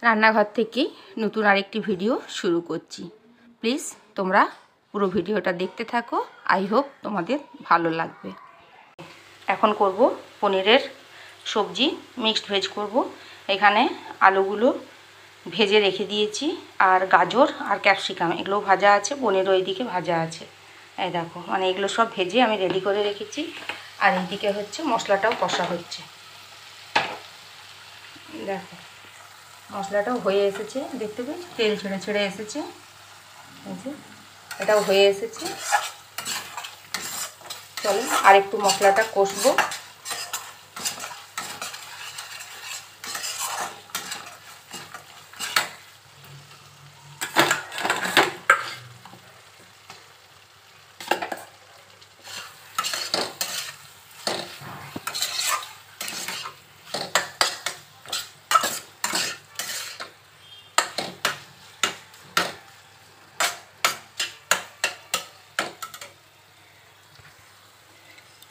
রান্নাঘর থেকে নতুন আরেকটি ভিডিও শুরু করছি। প্লিজ তোমরা পুরো ভিডিওটা দেখতে থাকো। আই হোপ তোমাদের ভালো লাগবে। এখন করব পনিরের সবজি, মিক্সড ভেজ করব। এখানে আলুগুলো ভেজে রেখে দিয়েছি, আর গাজর আর ক্যাপসিকাম এগুলো ভাজা আছে, পনির ওইদিকে ভাজা আছে। এই দেখো, মানে এগুলো সব ভেজে আমি রেডি করে রেখেছি। আর এইদিকে হচ্ছে মশলাটাও কষা হচ্ছে। দেখো মশলাটাও হয়ে এসেছে, দেখতে পাচ্ছ তেল ছেড়ে ছেড়ে এসেছে, এটাও হয়ে এসেছে। চলো আর একটু মশলাটা কষবো।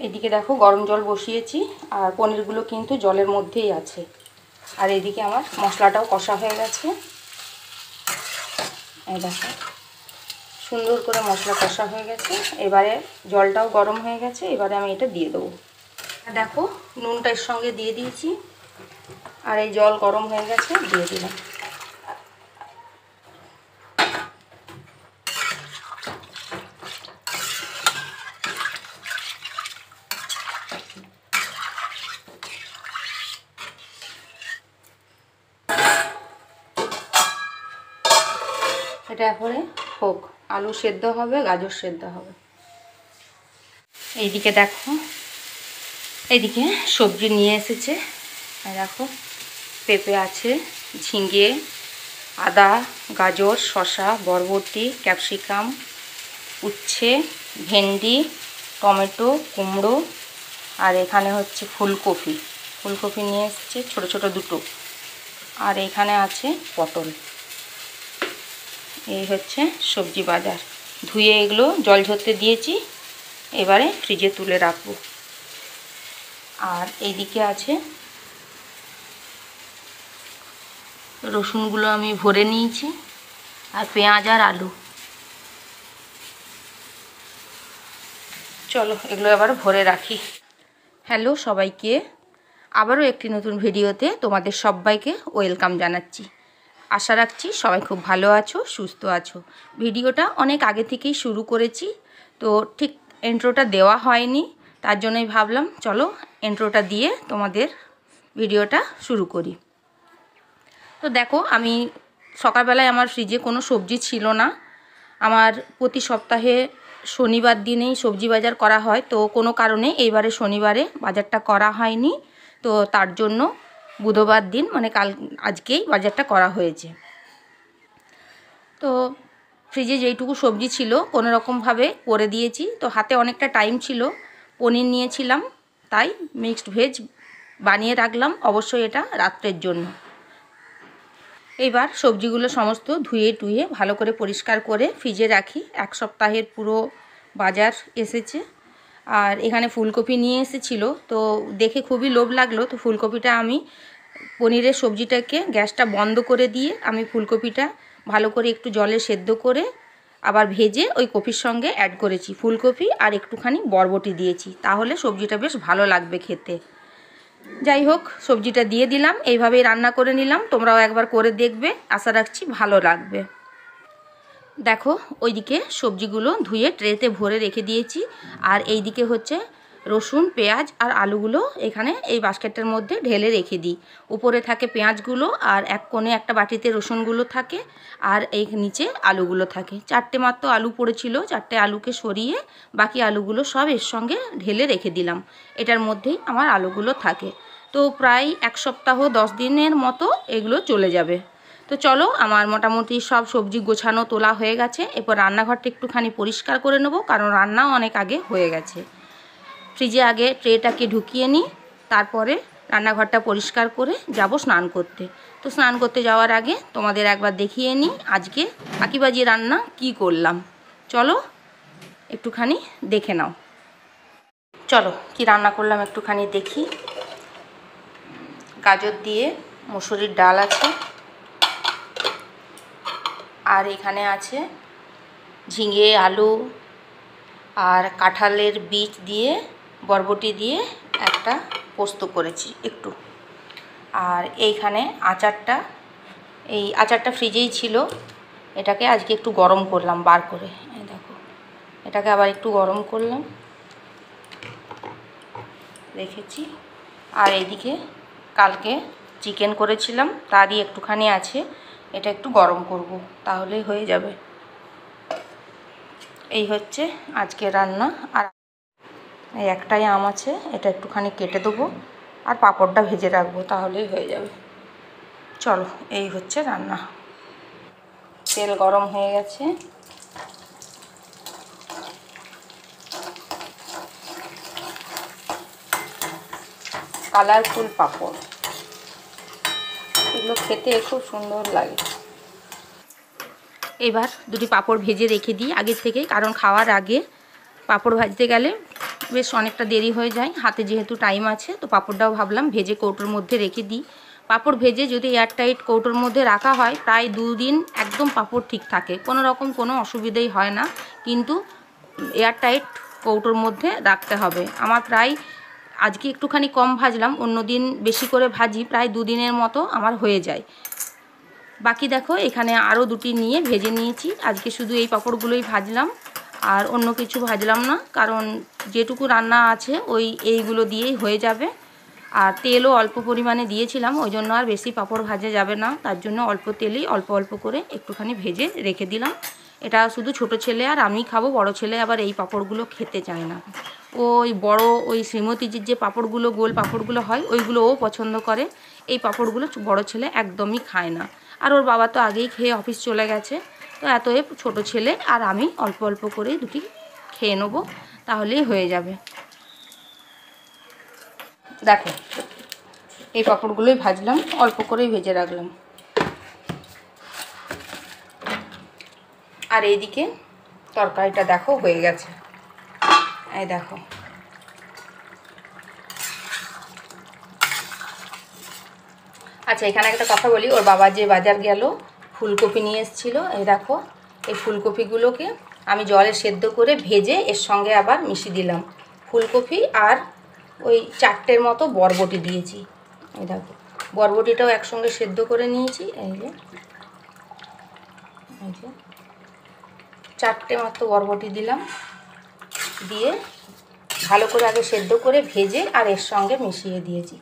এদিকে দেখো গরম জল বসিয়েছি, আর পনিরগুলো কিন্তু জলের মধ্যেই আছে। আর এদিকে আমার মশলাটাও কষা হয়ে গেছে। এই দেখো সুন্দর করে মশলা কষা হয়ে গেছে। এবারে জলটাও গরম হয়ে গেছে, এবারে আমি এটা দিয়ে দেবো। দেখো নুনটা এর সঙ্গে দিয়ে দিয়েছি, আর এই জল গরম হয়ে গেছে, দিয়ে দিলাম। এটা এরপরে হোক, আলু সেদ্ধ হবে, গাজর সেদ্ধ হবে। এইদিকে দেখো, এইদিকে সবজি নিয়ে এসেছে। দেখো পেঁপে আছে, ঝিঙে, আদা, গাজর, শসা, বরবটি, ক্যাপসিকাম, উচ্ছে, ভেন্ডি, টমেটো, কুমড়ো, আর এখানে হচ্ছে ফুলকপি। ফুলকপি নিয়ে এসেছে ছোট ছোট দুটো। আর এখানে আছে পটল। এই হচ্ছে সবজি বাজার। ধুয়ে এগুলো জল ঝরতে দিয়েছি, এবারে ফ্রিজে তুলে রাখবো। আর এইদিকে আছে রসুনগুলো আমি ভরে নিয়েছি, আর পেঁয়াজ আর আলু। চলো এগুলো এবার ভরে রাখি। হ্যালো সবাইকে, আবারও একটি নতুন ভিডিওতে তোমাদের সবাইকে ওয়েলকাম জানাচ্ছি। আশা রাখছি সবাই খুব ভালো আছো, সুস্থ আছো। ভিডিওটা অনেক আগে থেকেই শুরু করেছি, তো ঠিক ইন্ট্রোটা দেওয়া হয়নি, তার জন্যই ভাবলাম চলো ইন্ট্রোটা দিয়ে তোমাদের ভিডিওটা শুরু করি। তো দেখো আমি সকালবেলায় আমার ফ্রিজে কোনো সবজি ছিল না। আমার প্রতি সপ্তাহে শনিবার দিনেই সবজি বাজার করা হয়, তো কোনো কারণে এইবারে শনিবারে বাজারটা করা হয়নি, তো তার জন্য বুধবার দিন মানে আজকেই বাজারটা করা হয়েছে। তো ফ্রিজে যেইটুকু সবজি ছিল কোনো রকমভাবে করে দিয়েছি। তো হাতে অনেকটা টাইম ছিল, পনির নিয়েছিলাম, তাই মিক্সড ভেজ বানিয়ে রাখলাম, অবশ্যই এটা রাত্রের জন্য। এবার সবজিগুলো সমস্ত ধুয়ে টুয়ে ভালো করে পরিষ্কার করে ফ্রিজে রাখি। এক সপ্তাহের পুরো বাজার এসেছে। আর এখানে ফুলকপি নিয়ে এসেছিলো, তো দেখে খুবই লোভ লাগলো। তো ফুলকপিটা আমি পনিরের সবজিটাকে গ্যাসটা বন্ধ করে দিয়ে আমি ফুলকপিটা ভালো করে একটু জলে সেদ্ধ করে আবার ভেজে ওই কপির সঙ্গে অ্যাড করেছি। ফুলকপি আর একটুখানি বরবটি দিয়েছি, তাহলে সবজিটা বেশ ভালো লাগবে খেতে। যাই হোক সবজিটা দিয়ে দিলাম, এইভাবেই রান্না করে নিলাম। তোমরাও একবার করে দেখবে, আশা রাখছি ভালো লাগবে। দেখো ওইদিকে সবজিগুলো ধুয়ে ট্রেতে ভরে রেখে দিয়েছি, আর এইদিকে হচ্ছে রসুন, পেঁয়াজ আর আলুগুলো এখানে এই বাস্কেটের মধ্যে ঢেলে রেখে দিই। উপরে থাকে পেঁয়াজগুলো, আর এক কোণে একটা বাটিতে রসুনগুলো থাকে, আর এই নিচে আলুগুলো থাকে। চারটে মাত্র আলু পড়েছিল, চারটে আলুকে সরিয়ে বাকি আলুগুলো সব এর সঙ্গে ঢেলে রেখে দিলাম। এটার মধ্যেই আমার আলুগুলো থাকে। তো প্রায় এক সপ্তাহ 10 দিনের মতো এগুলো চলে যাবে। তো চলো আমার মোটামুটি সব সবজি গোছানো তোলা হয়ে গেছে। এরপর রান্নাঘরটা একটুখানি পরিষ্কার করে নেব, কারণ রান্নাও অনেক আগে হয়ে গেছে। ফ্রিজে আগে ট্রেটাকে ঢুকিয়ে নিই, তারপরে রান্নাঘরটা পরিষ্কার করে যাব স্নান করতে। তো স্নান করতে যাওয়ার আগে তোমাদের একবার দেখিয়ে নিই আজকে আঁকিবাজি রান্না কি করলাম। চলো একটুখানি দেখে নাও। চলো কি রান্না করলাম একটুখানি দেখি। গাজর দিয়ে মুসুরির ডাল আছে, আর এখানে আছে ঝিঙে, আলু আর কাঁঠালের বীজ দিয়ে বরবটি দিয়ে একটা পোস্ত করেছি একটু। আর এইখানে আচারটা, এই আচারটা ফ্রিজেই ছিল, এটাকে আজকে একটু গরম করলাম বার করে। এই দেখো, এটাকে আবার একটু গরম করলাম, রেখেছি। আর এইদিকে কালকে চিকেন করেছিলাম, তারই একটুখানি আছে, এটা একটু গরম করব, তাহলেই হয়ে যাবে। এই হচ্ছে আজকে রান্না। আর এই একটাই আম আছে, এটা একটুখানি কেটে দেবো আর পাঁপড়টা ভেজে রাখবো, তাহলেই হয়ে যাবে। চলো, এই হচ্ছে রান্না। তেল গরম হয়ে গেছে, কালারফুল পাঁপড়, এগুলো খেতে খুব সুন্দর লাগে। এবার দুটি পাঁপড় ভেজে রেখে দিই আগের থেকে, কারণ খাওয়ার আগে পাঁপড় ভাজতে গেলে বেশ অনেকটা দেরি হয়ে যায়, হাতে যেহেতু টাইম আছে, তো পাঁপড়টাও ভাবলাম ভেজে কৌটোর মধ্যে রেখে দিই। পাঁপড় ভেজে যদি এয়ারটাইট কৌটোর মধ্যে রাখা হয়, প্রায় 2 দিন একদম পাঁপড় ঠিক থাকে, কোনো রকম কোনো অসুবিধাই হয় না। কিন্তু এয়ারটাইট কৌটোর মধ্যে রাখতে হবে। আমার প্রায় আজকে একটুখানি কম ভাজলাম, অন্য দিন বেশি করে ভাজি, প্রায় 2 দিনের মতো আমার হয়ে যায়। বাকি দেখো এখানে আরও দুটি নিয়ে ভেজে নিয়েছি। আজকে শুধু এই পাঁপড়গুলোই ভাজলাম, আর অন্য কিছু ভাজলাম না, কারণ যেটুকু রান্না আছে এইগুলো দিয়েই হয়ে যাবে। আর তেলও অল্প পরিমাণে দিয়েছিলাম, ওই জন্য আর বেশি পাঁপড় ভাজা যাবে না, তার জন্য অল্প তেলেই অল্প অল্প করে একটুখানি ভেজে রেখে দিলাম। এটা শুধু ছোট ছেলে আর আমি খাবো, বড় ছেলে আবার এই পাঁপড়গুলো খেতে চায় না। ওই বড় ওই শ্রীমতীজির যে পাঁপড়গুলো, গোল পাঁপড়গুলো হয়, ওইগুলো ও পছন্দ করে। এই পাঁপড়গুলো বড় ছেলে একদমই খায় না। আর ওর বাবা তো আগেই খেয়ে অফিস চলে গেছে, তো এতএব ছোট ছেলে আর আমি অল্প অল্প করেই দুটি খেয়ে নেবো, তাহলেই হয়ে যাবে। দেখো, এই পাঁপড়গুলোই ভাজলাম, অল্প করেই ভেজে রাখলাম। আর এইদিকে তরকারিটা দেখো হয়ে গেছে, এই দেখো। আচ্ছা, এখানে একটা কথা বলি, ওর বাবা যে বাজার গেল ফুলকপি নিয়ে এসেছিলো, এই দেখো এই ফুলকপিগুলোকে আমি জলে সেদ্ধ করে ভেজে এর সঙ্গে আবার মিশিয়ে দিলাম। ফুলকপি আর ওই 4টের মতো বরবটি দিয়েছি, এই দেখো বরবটিটাও একসঙ্গে সেদ্ধ করে নিয়েছি। এই যে 4টে মতো বরবটি দিলাম, দিয়ে ভালো করে আগে সেদ্ধ করে ভেজে আর এর সঙ্গে মিশিয়ে দিয়েছি।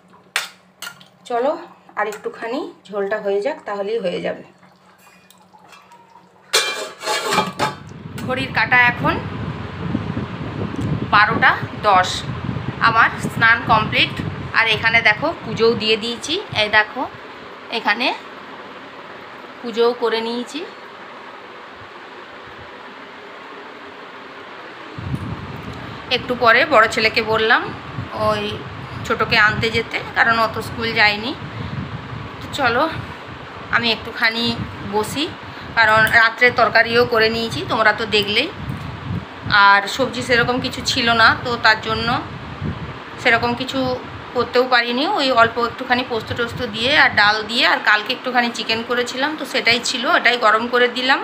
চলো আর একটুখানি ঝোলটা হয়ে যাক, তাহলেই হয়ে যাবে। ঘড়ির কাঁটা এখন 12টা 10। আমার স্নান কমপ্লিট। আর এখানে দেখো পুজোও দিয়ে দিয়েছি, এই দেখো এখানে পুজোও করে নিয়েছি। একটু পরে বড় ছেলেকে বললাম ওই ছোটোকে আনতে যেতে, কারণ অত স্কুল যায়নি। তো চলো আমি একটুখানি বসি, কারণ রাত্রে তরকারিও করে নিয়েছি, তোমরা তো দেখলেই। আর সবজি সেরকম কিছু ছিল না, তো তার জন্য সেরকম কিছু করতেও পারিনি। ওই অল্প একটুখানি পোস্ত টোস্ত দিয়ে আর ডাল দিয়ে, আর কালকে একটুখানি চিকেন করেছিলাম, তো সেটাই ছিল, ওটাই গরম করে দিলাম।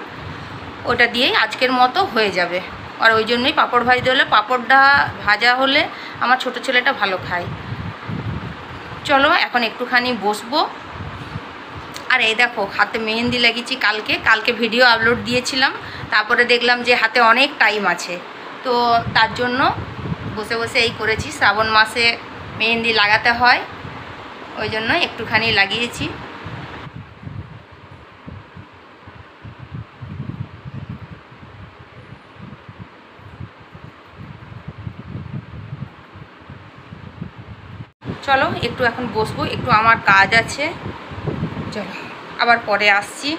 ওটা দিয়েই আজকের মতো হয়ে যাবে। আর ওই জন্যই পাঁপড় ভাজতে হলে, পাঁপড়টা ভাজা হলে আমার ছোট ছেলেটা ভালো খায়। চলো এখন একটুখানি বসবো। আর এই দেখো হাতে মেহেন্দি লাগিয়েছি, কালকে ভিডিও আপলোড দিয়েছিলাম, তারপরে দেখলাম যে হাতে অনেক টাইম আছে, তো তার জন্য বসে বসে এই করেছি। শ্রাবণ মাসে মেহেন্দি লাগাতে হয়, ওই জন্য একটুখানি লাগিয়েছি। চলো একটু এখন বসবো, একটু আমার কাজ আছে, চলো আবার পরে আসছি।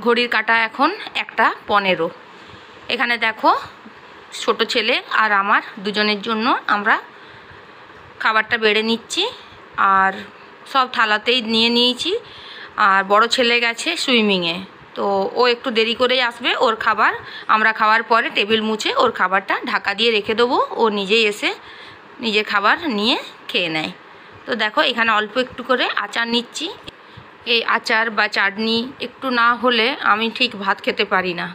ঘড়ির কাঁটা এখন 1টা 15। এখানে দেখো ছোট ছেলে আর আমার দুজনের জন্য আমরা খাবারটা বেড়ে নিচ্ছি, আর সব থালাতেই নিয়ে নিয়েছি। আর বড় ছেলে গেছে সুইমিংয়ে, তো ও একটু দেরি করেই আসবে। ওর খাবার আমরা খাওয়ার পরে টেবিল মুছে ওর খাবারটা ঢাকা দিয়ে রেখে দেবো, ও নিজেই এসে নিজের খাবার নিয়ে খেয়ে নেয়। তো দেখো এখানে অল্প একটু করে আচার নিচ্ছি, এই আচার বা চাটনি একটু না হলে আমি ঠিক ভাত খেতে পারি না।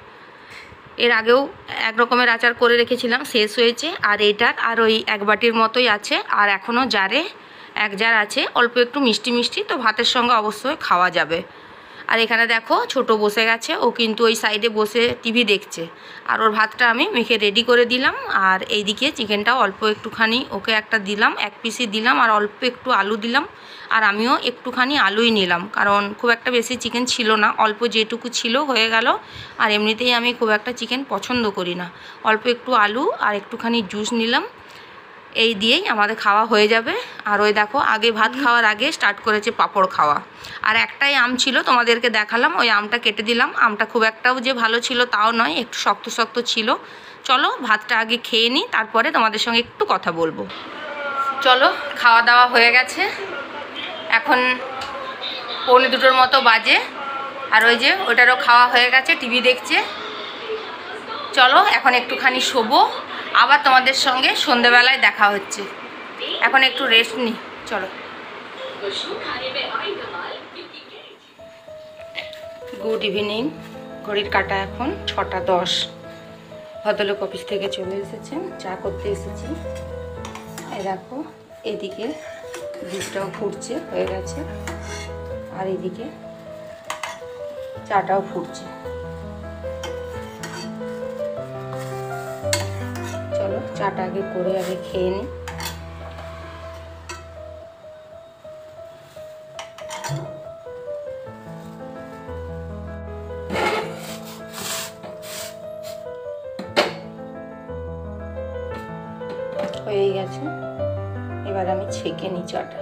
এর আগেও এক রকমের আচার করে রেখেছিলাম, শেষ হয়েছে, আর এটার আর ওই এক বাটির মতোই আছে, আর এখনও জারে এক জার আছে, অল্প একটু মিষ্টি মিষ্টি, তো ভাতের সঙ্গে অবশ্যই খাওয়া যাবে। আর এখানে দেখো ছোট বসে গেছে, ও কিন্তু ওই সাইডে বসে টিভি দেখছে, আর ওর ভাতটা আমি মেখে রেডি করে দিলাম। আর এইদিকে চিকেনটাও অল্প একটুখানি ওকে একটা দিলাম, এক পিসই দিলাম, আর অল্প একটু আলু দিলাম, আর আমিও একটুখানি আলুই নিলাম, কারণ খুব একটা বেশি চিকেন ছিল না, অল্প যেটুকু ছিল হয়ে গেল। আর এমনিতেই আমি খুব একটা চিকেন পছন্দ করি না, অল্প একটু আলু আর একটুখানি জুস নিলাম, এই দিয়েই আমাদের খাওয়া হয়ে যাবে। আর ওই দেখো আগে ভাত খাওয়ার আগে স্টার্ট করেছে পাঁপড় খাওয়া। আর একটাই আম ছিল, তোমাদেরকে দেখালাম, ওই আমটা কেটে দিলাম। আমটা খুব একটাও যে ভালো ছিল তাও নয়, একটু শক্ত শক্ত ছিল। চলো ভাতটা আগে খেয়ে নিই, তারপরে তোমাদের সঙ্গে একটু কথা বলবো। চলো, খাওয়া দাওয়া হয়ে গেছে, এখন 1:45 মতো বাজে, আর ওই যে ওটারও খাওয়া হয়ে গেছে, টিভি দেখছে। চলো এখন একটুখানি শোবো, আবার তোমাদের সঙ্গে সন্ধেবেলায় দেখা হচ্ছে। এখন একটু রেস্ট নিই, চলো। গুড ইভিনিং, ঘড়ির কাঁটা এখন 6:10। ভদ্রলোক অফিস থেকে চলে এসেছেন, চা করতে এসেছি। এই দেখো এদিকে দুধটাও ফুটছে, হয়ে গেছে, আর এদিকে চাটাও ফুটছে। চলো চাটা আগে করে আগে খেয়ে নিই। হয়ে গেছে, এবার আমি ছেঁকে নিই চাটা।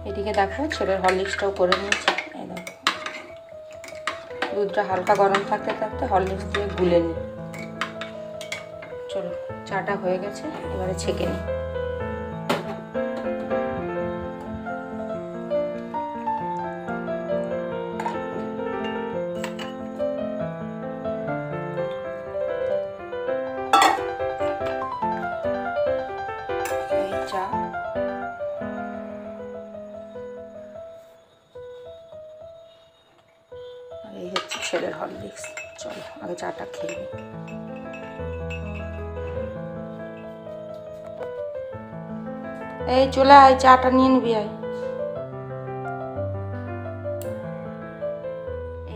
এদিকে দেখো ছেলের হরলিক্সটাও করে নিয়েছি। এই দেখো দুধটা হালকা গরম থাকতে থাকতে হরলিক্স দিয়ে গুলে নিই। চলো চাটা হয়ে গেছে, এবারে ছেঁকে নিই। চা আর এই হচ্ছে ছেলের হরলিক্স। চলো আগে চাটা খেয়ে নিই। এই চলে আয়, চাটা নিয়ে নিবি আয়।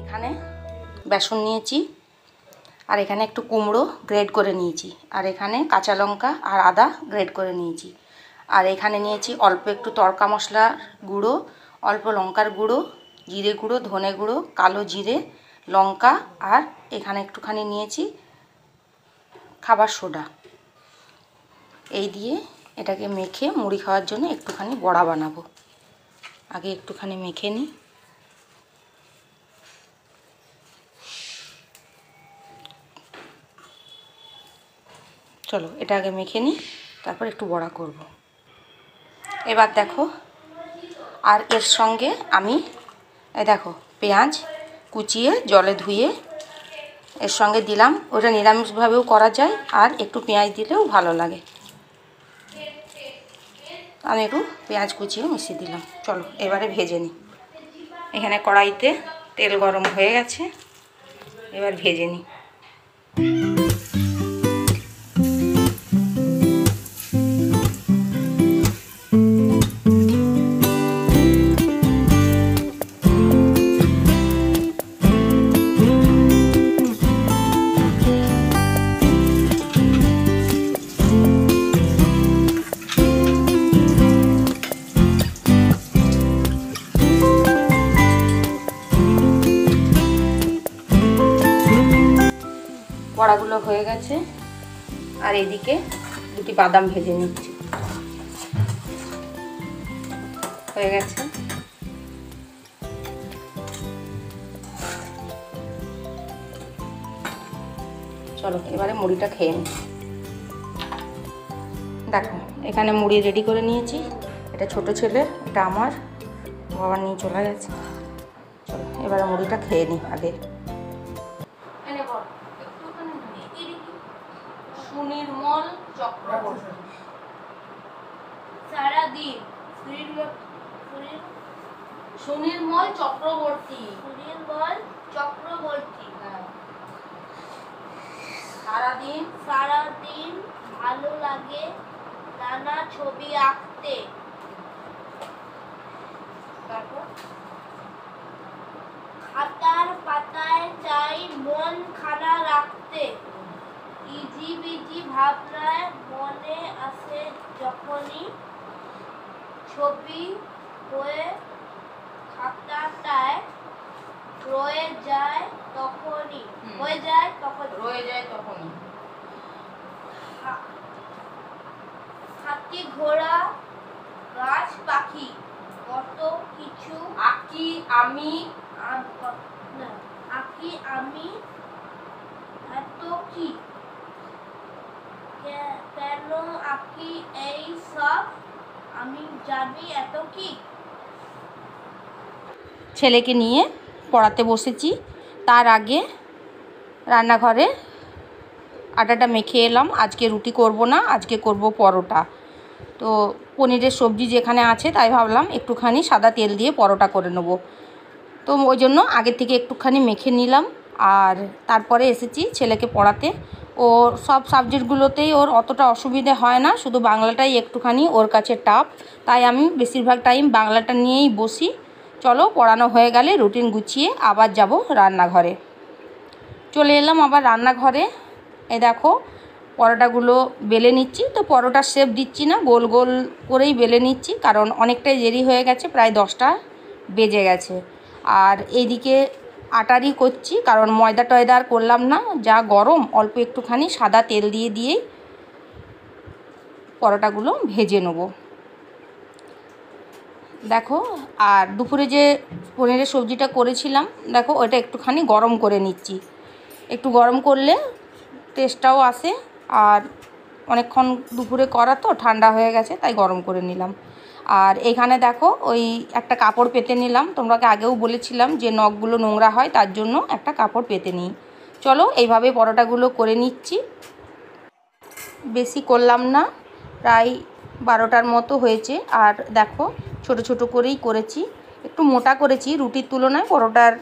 এখানে বেসন নিয়েছি, আর এখানে একটু কুমড়ো গ্রেড করে নিয়েছি, আর এখানে কাঁচা লঙ্কা আর আদা গ্রেড করে নিয়েছি, আর এখানে নিয়েছি অল্প একটু তড়কা মশলার গুঁড়ো, অল্প লঙ্কার গুঁড়ো, জিরে গুঁড়ো, ধনে গুঁড়ো, কালো জিরে, লঙ্কা, আর এখানে একটুখানি নিয়েছি খাবার সোডা। এই দিয়ে এটাকে মেখে মুড়ি খাওয়ার জন্য একটুখানি বড়া বানাবো। আগে একটুখানি মেখে নিই। চলো এটা আগে মেখে নিই, তারপর একটু বড়া করব। এবার দেখো, আর এর সঙ্গে আমি দেখো পেঁয়াজ কুচিয়ে জলে ধুয়ে এর সঙ্গে দিলাম। ওটা নিরামিষভাবেও করা যায়, আর একটু পেঁয়াজ দিলেও ভালো লাগে। আমি একটু পেঁয়াজ কুচিয়ে মিশিয়ে দিলাম। চলো এবারে ভেজে নিই। এখানে কড়াইতে তেল গরম হয়ে গেছে, এবার ভেজে নিই। বড়াগুলো হয়ে গেছে, আর এদিকে দুটি বাদাম ভেজে নিচ্ছি। হয়ে গেছে, চলো এবারে মুড়িটা খেয়ে নিই। দেখো এখানে মুড়ি রেডি করে নিয়েছি, এটা ছোট ছেলের, এটা আমার, বাবা নিয়ে চলে গেছে। চলো এবারে মুড়িটা খেয়ে নিই আগে। সুনির্মল চক্রবর্তী সারাদিন সুনির্মল চক্রবর্তী। সুনির্মল চক্রবর্তী। সারাদিন ভালো লাগে নানা ছবি আঁকতে। খাতার পাতায় চাই মন খানা রাখতে। ইজিবিজি ভাবনায় মনে আসে যখনই, ছবি হয়ে খাতাটায় রয়ে যায় তখনই। হাতি ঘোড়া গাছ পাখি কত কিছু আঁকি আমি এত কি কেন আঁকি এই সব আমি জানি এত কি। ছেলেকে নিয়ে পড়াতে বসেছি, তার আগে রান্নাঘরে আটাটা মেখে এলাম। আজকে রুটি করব না, আজকে করব পরোটা। তো পনিরের সবজি যেখানে আছে তাই ভাবলাম একটুখানি সাদা তেল দিয়ে পরোটা করে নেব। তো ওই জন্য আগে থেকে একটুখানি মেখে নিলাম, আর তারপরে এসেছি ছেলেকে পড়াতে। ও সব সাবজেক্টগুলোতেই ওর অতটা অসুবিধে হয় না, শুধু বাংলাটাই একটুখানি ওর কাছে টাফ, তাই আমি বেশিরভাগ টাইম বাংলাটা নিয়েই বসি। চলো পড়ানো হয়ে গেলে রুটিন গুছিয়ে আবার যাব রান্নাঘরে। চলে এলাম আবার রান্নাঘরে। এই দেখো পরোটাগুলো বেলে নিচ্ছি। তো পরোটার শেপ দিচ্ছি না, গোল গোল করেই বেলে নিচ্ছি, কারণ অনেকটাই দেরি হয়ে গেছে, প্রায় 10টা বেজে গেছে। আর এইদিকে আটারই করছি, কারণ ময়দা টয়দা আর করলাম না, যা গরম অল্প একটুখানি সাদা তেল দিয়েই পরোটাগুলো ভেজে নেব। দেখো আর দুপুরে যে পনিরের সবজিটা করেছিলাম, দেখো ওটা একটুখানি গরম করে নিচ্ছি। একটু গরম করলে টেস্টটাও আসে, আর অনেকক্ষণ দুপুরে করা তো ঠান্ডা হয়ে গেছে তাই গরম করে নিলাম। আর এখানে দেখো ওই একটা কাপড় পেতে নিলাম, তোমাকে আগেও বলেছিলাম যে নখগুলো নোংরা হয়, তার জন্য একটা কাপড় পেতে নিই। চলো এইভাবে পরোটাগুলো করে নিচ্ছি। বেশি করলাম না, প্রায় 12টার মতো হয়েছে। আর দেখো ছোট ছোট করেই করেছি, একটু মোটা করেছি, রুটির তুলনায় পরোটার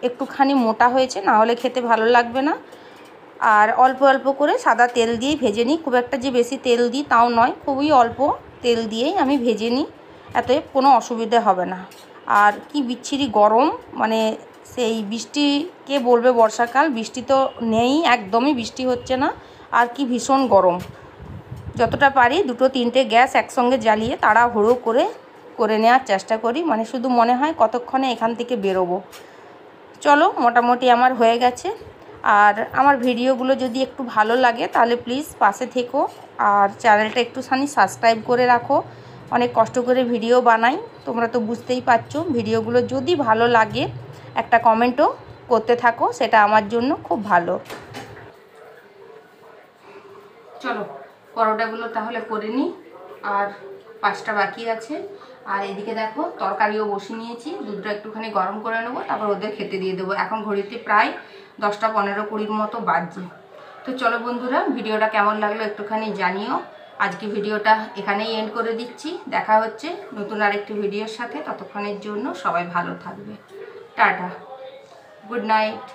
একটুখানি মোটা হয়েছে, না হলে খেতে ভালো লাগবে না। আর অল্প অল্প করে সাদা তেল দিয়েই ভেজে নিই, খুব একটা যে বেশি তেল দিই তাও নয়, খুবই অল্প তেল দিয়েই আমি ভেজে নিই, এতে কোনো অসুবিধে হবে না। আর কি বিচ্ছিরি গরম, মানে সেই বৃষ্টি, কে বলবে বর্ষাকাল, বৃষ্টি তো নেই, একদমই বৃষ্টি হচ্ছে না, আর কি ভীষণ গরম। যতটা পারি 2-3টে গ্যাস একসঙ্গে জ্বালিয়ে তাড়াহুড়ো করে নেওয়ার চেষ্টা করি, মানে শুধু মনে হয় কতক্ষণে এখান থেকে বেরোবো। চলো মোটামুটি আমার হয়ে গেছে। আর আমার ভিডিওগুলো যদি একটু ভালো লাগে তাহলে প্লিজ পাশে থেকো, আর চ্যানেলটা একটুখানি সাবস্ক্রাইব করে রাখো। অনেক কষ্ট করে ভিডিও বানাই, তোমরা তো বুঝতেই পারছো। ভিডিওগুলো যদি ভালো লাগে একটা কমেন্টও করতে থাকো, সেটা আমার জন্য খুব ভালো। চলো পরোটাগুলো তাহলে করে নিই, আর 5টা বাকি আছে। আর এদিকে দেখো তরকারিও বসিয়ে নিয়েছি, দুধটা একটুখানি গরম করে নেবো, তারপর ওদের খেতে দিয়ে দেবো। এখন ঘড়িতে প্রায় 10টা 15-20 মতো বাজছে। তো চলো বন্ধুরা, ভিডিওটা কেমন লাগলো একটুখানি জানিও। আজকে ভিডিওটা এখানেই এন্ড করে দিচ্ছি, দেখা হচ্ছে নতুন আরেকটি ভিডিওর সাথে। ততক্ষণের জন্য সবাই ভালো থাকবে, টাটা, গুড নাইট।